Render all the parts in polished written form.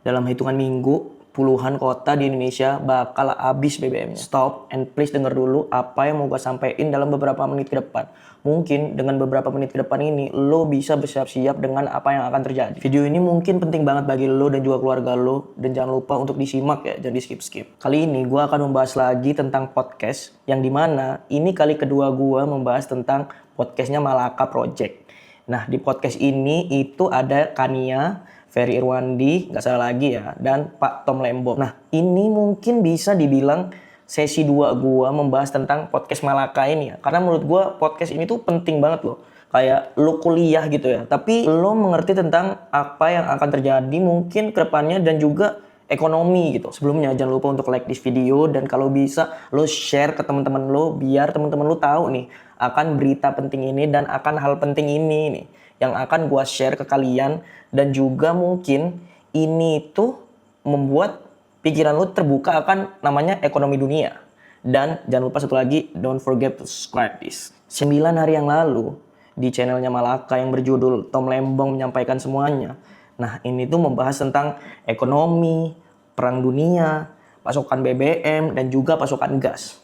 Dalam hitungan minggu, puluhan kota di Indonesia bakal habis BBM-nya. Stop and please denger dulu apa yang mau gue sampein dalam beberapa menit ke depan. Mungkin dengan beberapa menit ke depan ini, lo bisa bersiap-siap dengan apa yang akan terjadi. Video ini mungkin penting banget bagi lo dan juga keluarga lo. Dan jangan lupa untuk disimak ya, jangan di skip-skip. Kali ini gue akan membahas lagi tentang podcast. Yang dimana ini kali kedua gue membahas tentang podcastnya Malaka Project. Nah, di podcast ini itu ada Kania, Ferry Irwandi, nggak salah lagi ya, dan Pak Tom Lembong. Nah, ini mungkin bisa dibilang sesi 2 gua membahas tentang podcast Malaka ini ya. Karena menurut gua podcast ini tuh penting banget loh. Kayak lo kuliah gitu ya, tapi lo mengerti tentang apa yang akan terjadi mungkin ke depannya dan juga ekonomi gitu. Sebelumnya jangan lupa untuk like this video dan kalau bisa lo share ke teman-teman lo biar teman-teman lo tahu nih akan berita penting ini dan akan hal penting ini nih yang akan gua share ke kalian dan juga mungkin ini tuh membuat pikiran lo terbuka akan namanya ekonomi dunia. Dan jangan lupa satu lagi, don't forget to subscribe this. 9 hari yang lalu di channelnya Malaka yang berjudul Tom Lembong menyampaikan semuanya. Nah, ini tuh membahas tentang ekonomi, perang dunia, pasokan BBM, dan juga pasokan gas.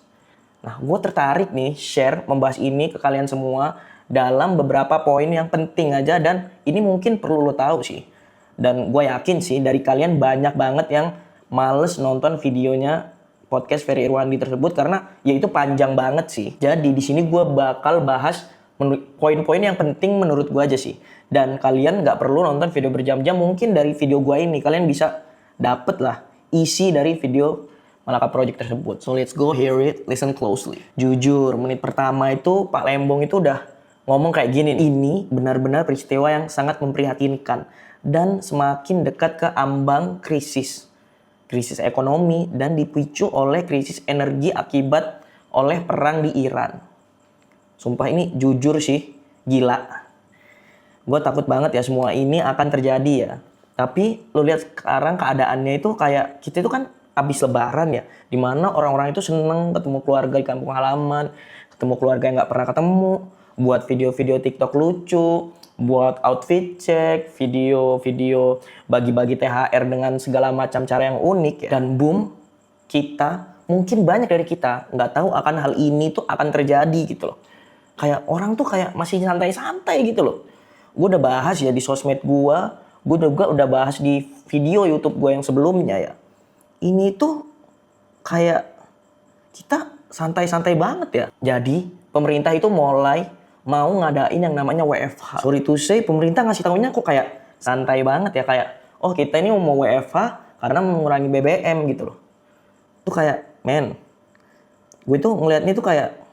Nah, gue tertarik nih share membahas ini ke kalian semua dalam beberapa poin yang penting aja dan ini mungkin perlu lo tahu sih. Dan gue yakin sih dari kalian banyak banget yang males nonton videonya podcast Ferry Irwandi tersebut karena ya itu panjang banget sih. Jadi di sini gue bakal bahas poin-poin yang penting menurut gue aja sih. Dan kalian nggak perlu nonton video berjam-jam, mungkin dari video gue ini kalian bisa dapet lah isi dari video Malaka Project tersebut. So let's go hear it, listen closely. Jujur, menit pertama itu Pak Lembong itu udah ngomong kayak gini. Ini benar-benar peristiwa yang sangat memprihatinkan dan semakin dekat ke ambang krisis. Krisis ekonomi dan dipicu oleh krisis energi akibat oleh perang di Iran. Sumpah ini jujur sih, gila. Gue takut banget ya semua ini akan terjadi ya. Tapi lo lihat sekarang keadaannya itu kayak kita itu kan habis lebaran ya. Dimana orang-orang itu seneng ketemu keluarga di kampung halaman. Ketemu keluarga yang gak pernah ketemu. Buat video-video TikTok lucu. Buat outfit check. Video-video bagi-bagi THR dengan segala macam cara yang unik ya. Dan boom, kita, mungkin banyak dari kita gak tahu akan hal ini tuh akan terjadi gitu loh. Kayak orang tuh kayak masih santai-santai gitu loh. Gue udah bahas ya di sosmed gue juga udah bahas di video YouTube gue yang sebelumnya ya. Ini tuh kayak kita santai-santai banget ya. Jadi pemerintah itu mulai mau ngadain yang namanya WFH. Sorry to say, pemerintah ngasih taunya kok kayak santai banget ya. Kayak, oh kita ini mau WFH karena mengurangi BBM gitu loh. Itu kayak, men, gue tuh ngeliatnya tuh kayak,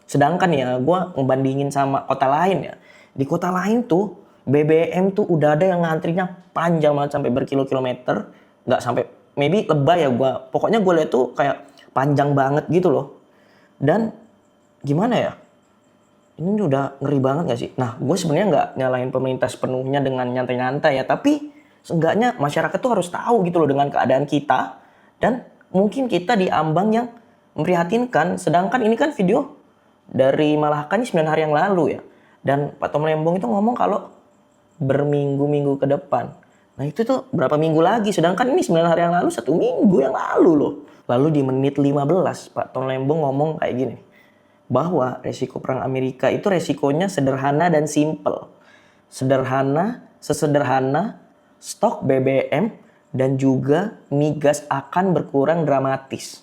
sedangkan ya gue ngebandingin sama kota lain ya. Di kota lain tuh BBM tuh udah ada yang ngantrinya panjang banget sampai berkilo-kilometer. Nggak sampai, maybe lebay ya gue. Pokoknya gue lihat tuh kayak panjang banget gitu loh. Dan gimana ya? Ini udah ngeri banget gak sih? Nah, gue sebenarnya nggak nyalahin pemerintah sepenuhnya dengan nyantai-nyantai ya. Tapi seenggaknya masyarakat tuh harus tahu gitu loh dengan keadaan kita. Dan mungkin kita di ambang yang memprihatinkan. Sedangkan ini kan video dari Malaka ini 9 hari yang lalu ya. Dan Pak Tom Lembong itu ngomong kalau berminggu-minggu ke depan. Nah itu tuh berapa minggu lagi. Sedangkan ini 9 hari yang lalu, 1 minggu yang lalu loh. Lalu di menit 15 Pak Tom Lembong ngomong kayak gini. Bahwa resiko perang Amerika itu resikonya sederhana dan simple. Sederhana, sesederhana stok BBM dan juga migas akan berkurang dramatis.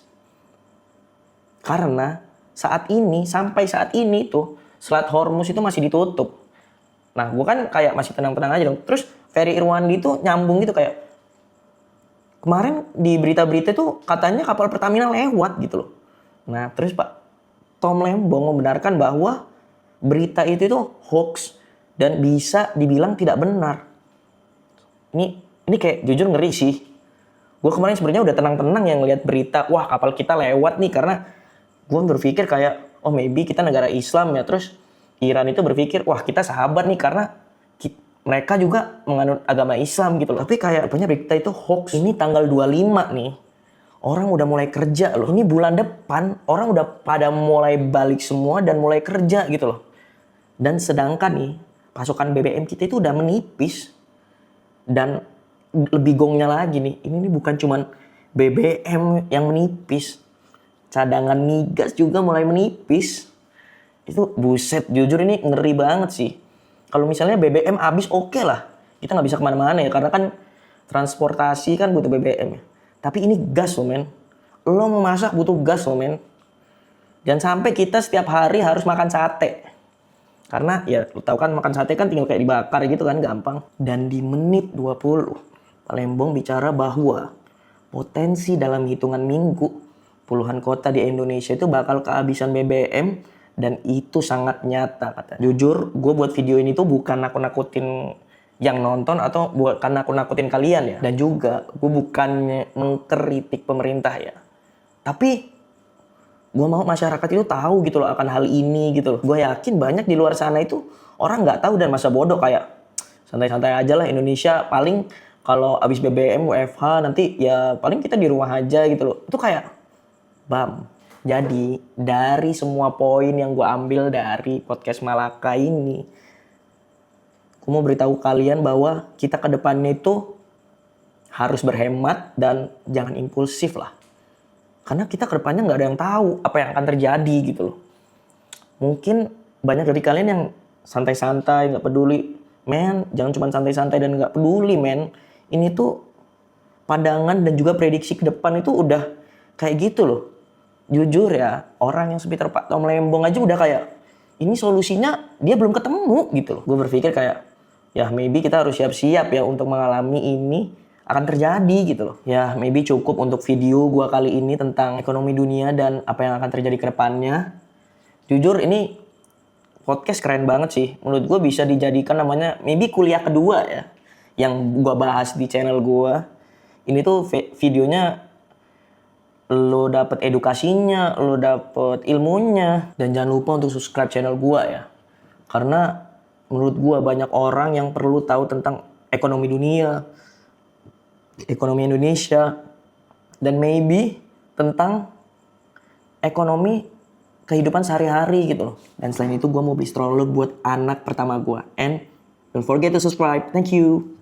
Karena sampai saat ini tuh Selat Hormuz itu masih ditutup. Nah, gue kan kayak masih tenang-tenang aja dong. Terus Ferry Irwandi tuh nyambung gitu kayak, kemarin di berita-berita tuh katanya kapal Pertamina lewat gitu loh. Nah, terus Pak Tom Lembong membenarkan bahwa berita itu tuh hoax dan bisa dibilang tidak benar. Ini kayak jujur ngeri sih. Gue kemarin sebenarnya udah tenang-tenang yang ngeliat berita, wah kapal kita lewat nih, karena gue berpikir kayak, oh maybe kita negara Islam ya, terus Iran itu berpikir, wah kita sahabat nih karena mereka juga menganut agama Islam gitu loh. Tapi kayak rupanya berita itu hoax. Ini tanggal 25 nih, orang udah mulai kerja loh. Ini bulan depan, orang udah pada mulai balik semua dan mulai kerja gitu loh. Dan sedangkan nih, pasokan BBM kita itu udah menipis. Dan lebih gongnya lagi nih, ini bukan cuman BBM yang menipis, cadangan migas juga mulai menipis. Itu buset, jujur ini ngeri banget sih. Kalau misalnya BBM habis oke lah, kita nggak bisa kemana-mana ya, karena kan transportasi kan butuh BBM ya. Tapi ini gas loh men, lo mau masak butuh gas loh men. Jangan sampai kita setiap hari harus makan sate. Karena ya lo tau kan makan sate kan tinggal kayak dibakar gitu kan, gampang. Dan di menit 20, Palembang bicara bahwa potensi dalam hitungan minggu puluhan kota di Indonesia itu bakal kehabisan BBM, dan itu sangat nyata katanya. Jujur, gue buat video ini tuh bukan nakut-nakutin yang nonton atau bukan nakut-nakutin kalian ya. Dan juga gue bukannya mengkritik pemerintah ya. Tapi gue mau masyarakat itu tahu gitu loh akan hal ini gitu loh. Gue yakin banyak di luar sana itu orang nggak tahu dan masa bodoh, kayak santai-santai aja lah Indonesia, paling kalau abis BBM WFH nanti ya paling kita di rumah aja gitu loh. Itu kayak bam. Jadi dari semua poin yang gue ambil dari podcast Malaka ini, gue mau beritahu kalian bahwa kita ke depannya itu harus berhemat dan jangan impulsif lah. Karena kita ke depannya nggak ada yang tahu apa yang akan terjadi gitu loh. Mungkin banyak dari kalian yang santai-santai, nggak peduli. Men, jangan cuma santai-santai dan nggak peduli men. Ini tuh pandangan dan juga prediksi ke depan itu udah kayak gitu loh. Jujur ya, orang yang sekitar Pak Tom Lembong aja udah kayak, ini solusinya dia belum ketemu gitu loh. Gue berpikir kayak, ya maybe kita harus siap-siap ya untuk mengalami ini akan terjadi gitu loh. Ya maybe cukup untuk video gue kali ini tentang ekonomi dunia dan apa yang akan terjadi ke depannya. Jujur ini podcast keren banget sih. Menurut gue bisa dijadikan namanya maybe kuliah kedua ya, yang gue bahas di channel gue. Ini tuh videonya lo dapet edukasinya, lo dapet ilmunya. Dan jangan lupa untuk subscribe channel gue ya. Karena menurut gue banyak orang yang perlu tahu tentang ekonomi dunia, ekonomi Indonesia, dan maybe tentang ekonomi kehidupan sehari-hari gitu loh. Dan selain itu gue mau beli stroller buat anak pertama gue. And don't forget to subscribe. Thank you.